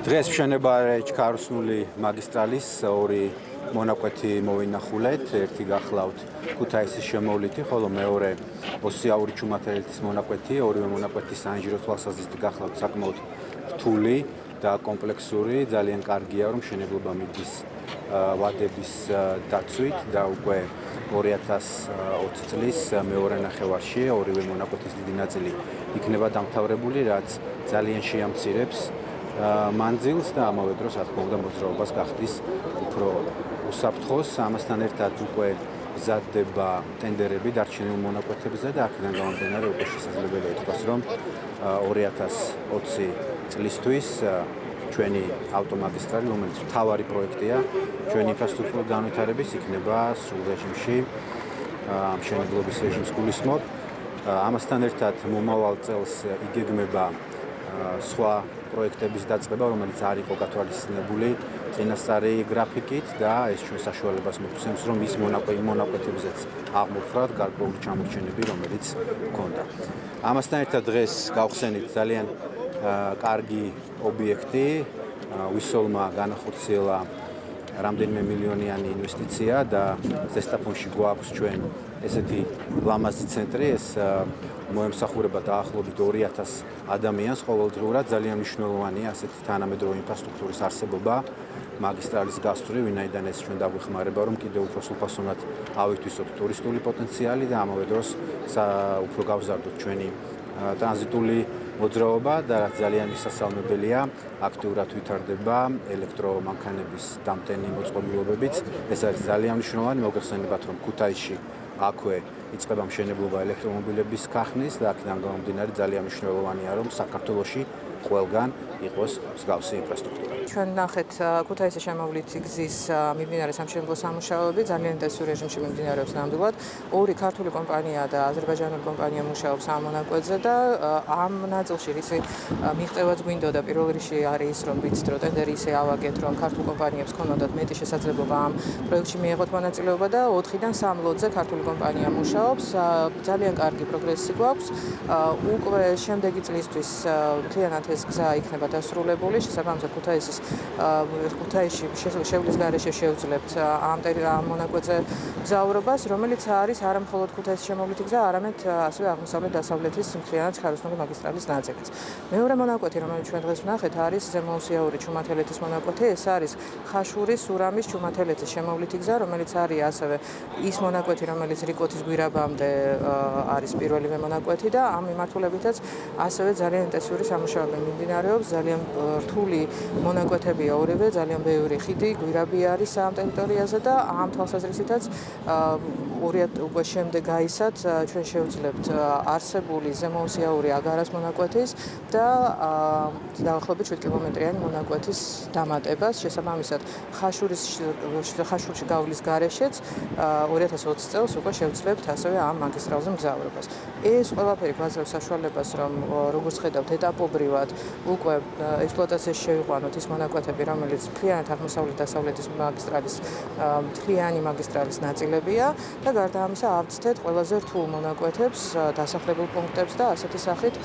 დღეს მშენებაა ჩქაროსნული მაგისტრალის ორი მონაკვეთი მოვინახულეთ. ერთი გახლავთ ქუთაისის შემოვლითი, ხოლო მეორე ოსიაური ჩუმათელეთის მონაკვეთი. ორივე მონაკვეთი საინჟინრო თვალსაზრისით გახლავთ საკმაოდ რთული და კომპლექსური. ძალიან კარგია, რომ მშენებლობა მიდის ვადების დაცვით და უკვე 2020 წლის მეორე ნახევარში ორივე მონაკვეთის დიდი ნაწილი იქნება დამთავრებული, რაც ძალიან შეამცირებს მანძილს და ამავე დროს, რა თქმა უნდა, მოძრაობას გახდის უფრო უსაფრთხოს. ამასთან ერთად უკვე მზადდება ტენდერები დარჩენილ მონაკვეთებზე და აქედან გამომდინარე უკვე შესაძლებელია ითქვას, რომ 2020 წლისთვის ჩვენი ავტომაგისტრალი, რომელიც მთავარი პროექტია ჩვენი ინფრასტრუქტურის განვითარების, იქნება სრულ რეჟიმში მშენებლობის რეჟიმს გულისხმობ. ამასთან ერთად მომავალ წელს იგეგმება სხვა პროექტების დაწყება, რომელიც არ იყო გათვალისწინებული წინასწარი გრაფიკით და ეს ჩვენ საშუალებას მოგცემს, რომ ის მონაკვეთებზეც აღმოფხვრათ გარკვეული ჩამორჩენები, რომელიც ჰქონდა. ამასთან ერთად დღეს გავხსენით ძალიან კარგი ობიექტი, ვისოლმა განახორციელა რამდენიმე მილიონიანი ინვესტიცია და ზესტაფონში გვაქვს ჩვენ ესეთი ლამაზი ცენტრი, ეს მოემსახურება დაახლოებით 2000 ადამიანს ყოველდღიურად. ძალიან მნიშვნელოვანია ასეთი თანამედროვე ინფრასტრუქტურის არსებობა მაგისტრალის გასწვრივ, ვინაიდან ეს ჩვენ დაგვეხმარება, რომ კიდევ უფრო სრულფასოვნად ავითვისოთ ტურისტული პოტენციალი და ამავე დროს უფრო გავზარდოთ ჩვენი ტრანზიტული მოძრაობა და რაც ძალიან მისასალმებელია, აქტიურად ვითარდება ელექტრომანქანების დამტენი მოწყობილობებიც. ეს არის ძალიან მნიშვნელოვანი, მოგეხსენებათ, რომ ქუთაისში აქვე იწყება მშენებლობა ელექტრომობილების ქარხნის და აქედან გამომდინარე ძალიან მნიშვნელოვანია, რომ საქართველოში ყველგან იყოს მსგავსი ინფრასტრუქტურა. ჩვენ ნახეთ ქუთაისის შემოვლითი გზის მიმდინარე სამშენებლო სამუშაოები ძალიან ინტენსიურ რეჟიმში მიმდინარეობს ნამდვილად. ორი ქართული კომპანია და აზერბაიჯანული კომპანია მუშაობს ამ მონაკვეთზე და ამ ნაწილში რისი მიღწევაც გვინდოდა პირველ რიგში არის ის, რომ ვიცით, რომ ტენდერი ისე ავაგეთ, რომ ქართულ კომპანიებს ქონოდათ მეტი შესაძლებლობა ამ პროექტში მიეღოთ მონაწილეობა და 4-დან 3 ლოდზე ქართული კომპანია მუშაობს. ძალიან კარგი პროგრესი გვაქვს. უკვე შემდეგი წლისთვის მთლიანად ეს გზა იქნება დასრულებული. შესაბამისად ქუთაისში შევლის გარეშე შევძლებთ ამ მონაკვეთზე მგზავრობას, რომელიც არის არა მხოლოდ ქუთაისის შემოვლითი გზა, არამედ ასევე აღმოსავლეთ-დასავლეთის მთლიანად ჩქაროსნული მაგისტრალის ნაწილიც. მეორე მონაკვეთი, რომელიც ჩვენ დღეს ვნახეთ, არის ზემოოსიაური ჩუმათელეთის მონაკვეთი. ეს არის ხაშურის, სურამის, ჩუმათელეთის შემოვლითი გზა, რომელიც არის ასევე ის მონაკვეთი, რომელიც რიკოთის გვირაბამდე არის პირველივე მონაკვეთი და ამ მიმართულებითაც ასევე ძალიან ინტენსიური სამუშაოები მიმდინარეობს. ძალიან რთული მონაკვეთებია ორივე, ძალიან ბევრი ხიდი, გვირაბი არის ამ ტერიტორიაზე და ამ თვალსაზრისითაც უკვე შემდეგ გაისად ჩვენ შევძლებთ არსებული ზემოოსიაური აგარას მონაკვეთის და დაახლოებით 7 კილომეტრიანი მონაკვეთის დამატებას. შესაბამისად, ხაშურში გავლის გარეშეც 2020 წელს უკვე შევძლებთ ასევე ამ მაგისტრალზე მგზავრობას. ეს ყველაფერი გვაძლევს საშუალებას, რომ როგორც ხედავთ, ეტაპობრივად უკვე ექსპლუატაციაში შევიყვანოთ ის მონაკვეთები, რომელიც მთლიანად აღმოსავლეთ-დასავლეთის მაგისტრალის მთლიანი მაგისტრალის ნაწილებია და გარდა ამისა ავწთეთ ყველაზე რთულ მონაკვეთებს, დასახლებულ პუნქტებს და ასეთი სახით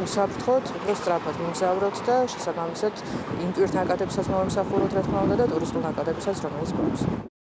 უსაფრთხოდ, უფრო სწრაფად მიგზავროთ და შესაბამისად იმ ტვირთნაკადებსაც მოვემსახუროთ, რა თქმა უნდა, და ტურისტულ ნაკადებსაც, რომელიც გვაქვს.